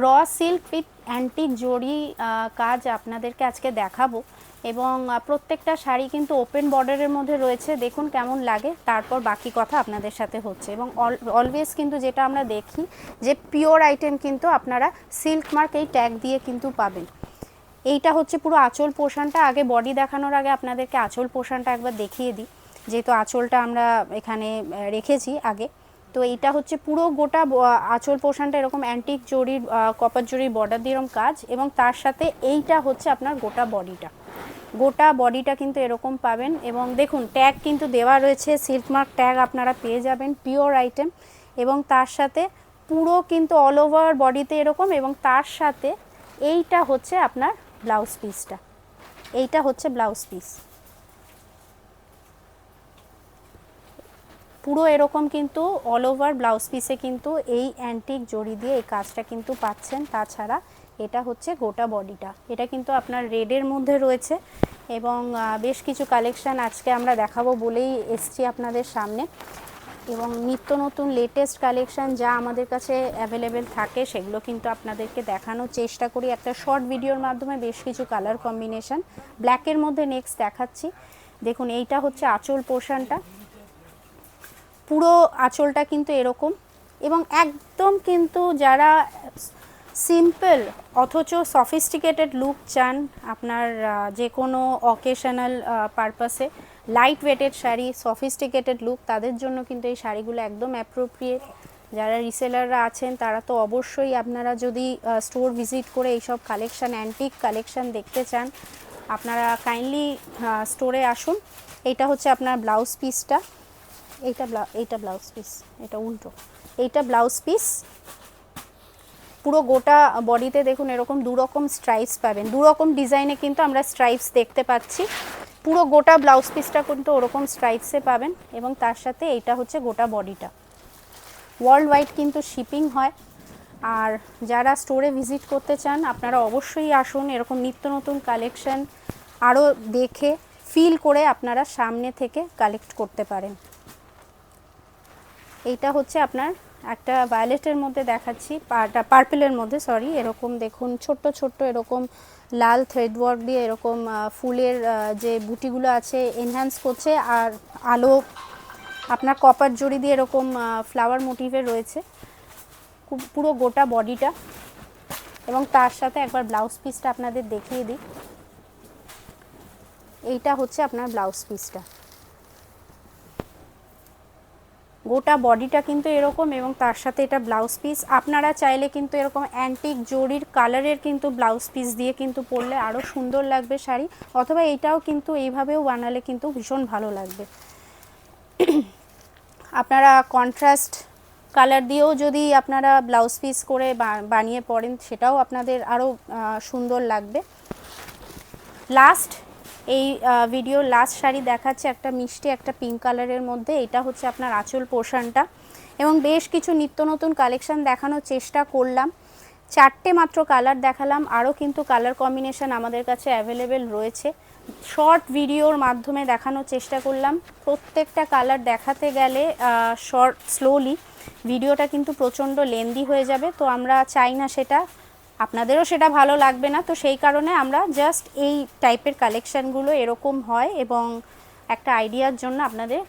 Raw silk with antique জরি কাজ আপনাদেরকে আজকে দেখাবো এবং প্রত্যেকটা শাড়ি কিন্তু ওপেন বর্ডারের মধ্যে রয়েছে। দেখুন কেমন লাগে, তারপর বাকি কথা আপনাদের সাথে হচ্ছে। এবং অলওয়েজ কিন্তু যেটা আমরা দেখি যে পিওর আইটেম কিন্তু আপনারা সিল্ক মার্ক এই ট্যাগ দিয়ে কিন্তু পাবেন। এইটা হচ্ছে পুরো আঁচল পোর্শনটা। আগে বডি দেখানোর আগে আপনাদেরকে আঁচল পোর্শনটা একবার দেখিয়ে দিই, যেহেতু আঁচলটা আমরা এখানে রেখেছি আগে। তো এইটা হচ্ছে পুরো গোটা আঁচল পোর্শনটা এরকম অ্যান্টিক জরির কপার জরির বর্ডার দিয়ে এরকম কাজ, এবং তার সাথে এইটা হচ্ছে আপনার গোটা বডিটা কিন্তু এরকম পাবেন। এবং দেখুন ট্যাগ কিন্তু দেওয়া রয়েছে, সিল্ক মার্ক ট্যাগ আপনারা পেয়ে যাবেন, পিওর আইটেম। এবং তার সাথে পুরো কিন্তু অল ওভার বডিতে এরকম, এবং তার সাথে এইটা হচ্ছে আপনার ব্লাউজ পিসটা। এইটা হচ্ছে ব্লাউজ পিস, পুরো এরকম কিন্তু অল ওভার ব্লাউজ পিসে কিন্তু এই অ্যান্টিক জরি দিয়ে এই কাজটা কিন্তু পাচ্ছেন। তাছাড়া এটা হচ্ছে গোটা বডিটা, এটা কিন্তু আপনার রেডের মধ্যে রয়েছে। এবং বেশ কিছু কালেকশান আজকে আমরা দেখাবো বলেই এসছি আপনাদের সামনে। এবং নিত্য নতুন লেটেস্ট কালেকশান যা আমাদের কাছে অ্যাভেলেবেল থাকে সেগুলো কিন্তু আপনাদেরকে দেখানোর চেষ্টা করি একটা শর্ট ভিডিওর মাধ্যমে। বেশ কিছু কালার কম্বিনেশান ব্ল্যাকের মধ্যে নেক্সট দেখাচ্ছি। দেখুন এইটা হচ্ছে আঁচল পোর্শনটা, পুরো আঁচলটা কিন্তু এরকম। এবং একদম কিন্তু যারা সিম্পল অথচ সফিস্টিকেটেড লুক চান, আপনার যে কোনো অকেশনাল পারপাসে light weighted sari, sophisticated look, তাদের জন্য কিন্তু এই শাড়িগুলো একদম অ্যাপ্রোপ্রিয়েট। যারা রিসেলাররা আছেন তারা তো অবশ্যই, আপনারা যদি স্টোর ভিজিট করে এইসব কালেকশান, অ্যান্টিক কালেকশান দেখতে চান, আপনারা কাইন্ডলি স্টোরে আসুন। এইটা হচ্ছে আপনার ব্লাউজ পিসটা, এইটা ব্লাউজ পিস, এটা উল্টো, এইটা ব্লাউজ পিস। পুরো গোটা বডিতে দেখুন এরকম দুরকম স্ট্রাইপস পাবেন, দুরকম ডিজাইনে কিন্তু আমরা স্ট্রাইপস দেখতে পাচ্ছি। পুরো গোটা ব্লাউজ পিসটা কিন্তু ওরকম স্ট্রাইপসে পাবেন। এবং তার সাথে এইটা হচ্ছে গোটা বডিটা। ওয়ার্ল্ড ওয়াইড কিন্তু শিপিং হয়। আর যারা স্টোরে ভিজিট করতে চান আপনারা অবশ্যই আসুন, এরকম নিত্য নতুন কালেকশান আরও দেখে ফিল করে আপনারা সামনে থেকে কালেক্ট করতে পারেন। এইটা হচ্ছে আপনার একটা ভায়োলেটের মধ্যে দেখাচ্ছি, পার্পেলের মধ্যে সরি। এরকম দেখুন ছোট্ট ছোট্ট এরকম লাল থ্রেড ওয়ার্ক দিয়ে এরকম ফুলের যে বুটিগুলো আছে এনহ্যান্স করছে। আর আলো আপনার কপার জড়ি দিয়ে এরকম ফ্লাওয়ার মোটিভের রয়েছে পুরো গোটা বডিটা। এবং তার সাথে একবার ব্লাউজ পিসটা আপনাদের দেখিয়ে দিই। এইটা হচ্ছে আপনার ব্লাউজ পিসটা, গোটা বডিটা কিন্তু এরকম, এবং তার সাথে এটা ব্লাউজ পিস। আপনারা চাইলে কিন্তু এরকম অ্যান্টিক জরির কালারের কিন্তু ব্লাউজ পিস দিয়ে কিন্তু পরলে আরও সুন্দর লাগবে শাড়ি, অথবা এইটাও কিন্তু এইভাবেও বানালে কিন্তু ভীষণ ভালো লাগবে। আপনারা কন্ট্রাস্ট কালার দিয়েও যদি আপনারা ব্লাউজ পিস করে বানিয়ে পরেন সেটাও আপনাদের আরও সুন্দর লাগবে। লাস্ট এই ভিডিওর লাস্ট শাড়ি দেখাচ্ছে একটা মিষ্টি একটা পিঙ্ক কালারের মধ্যে। এটা হচ্ছে আপনার আঁচল পোর্শনটা। এবং বেশ কিছু নিত্য নতুন কালেকশান দেখানোর চেষ্টা করলাম, 4টে মাত্র কালার দেখালাম, আরও কিন্তু কালার কম্বিনেশান আমাদের কাছে অ্যাভেলেবেল রয়েছে। শর্ট ভিডিওর মাধ্যমে দেখানোর চেষ্টা করলাম। প্রত্যেকটা কালার দেখাতে গেলে স্লোলি ভিডিওটা কিন্তু প্রচণ্ড লেন্দি হয়ে যাবে, তো আমরা চাই না সেটা, আপনাদেরও সেটা ভালো লাগবে না। তো সেই কারণে আমরা জাস্ট এই টাইপের কালেকশানগুলো এরকম হয়, এবং একটা আইডিয়ার জন্য আপনাদের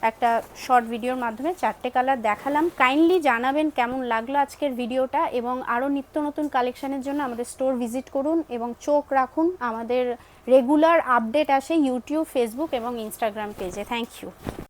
একটা শর্ট ভিডিওর মাধ্যমে 4টে কালার দেখালাম। কাইন্ডলি জানাবেন কেমন লাগলো আজকের ভিডিওটা, এবং আরও নিত্য নতুন কালেকশানের জন্য আমাদের স্টোর ভিজিট করুন এবং চোখ রাখুন। আমাদের রেগুলার আপডেট আসে ইউটিউব, ফেসবুক এবং ইনস্টাগ্রাম পেজে। Thank you.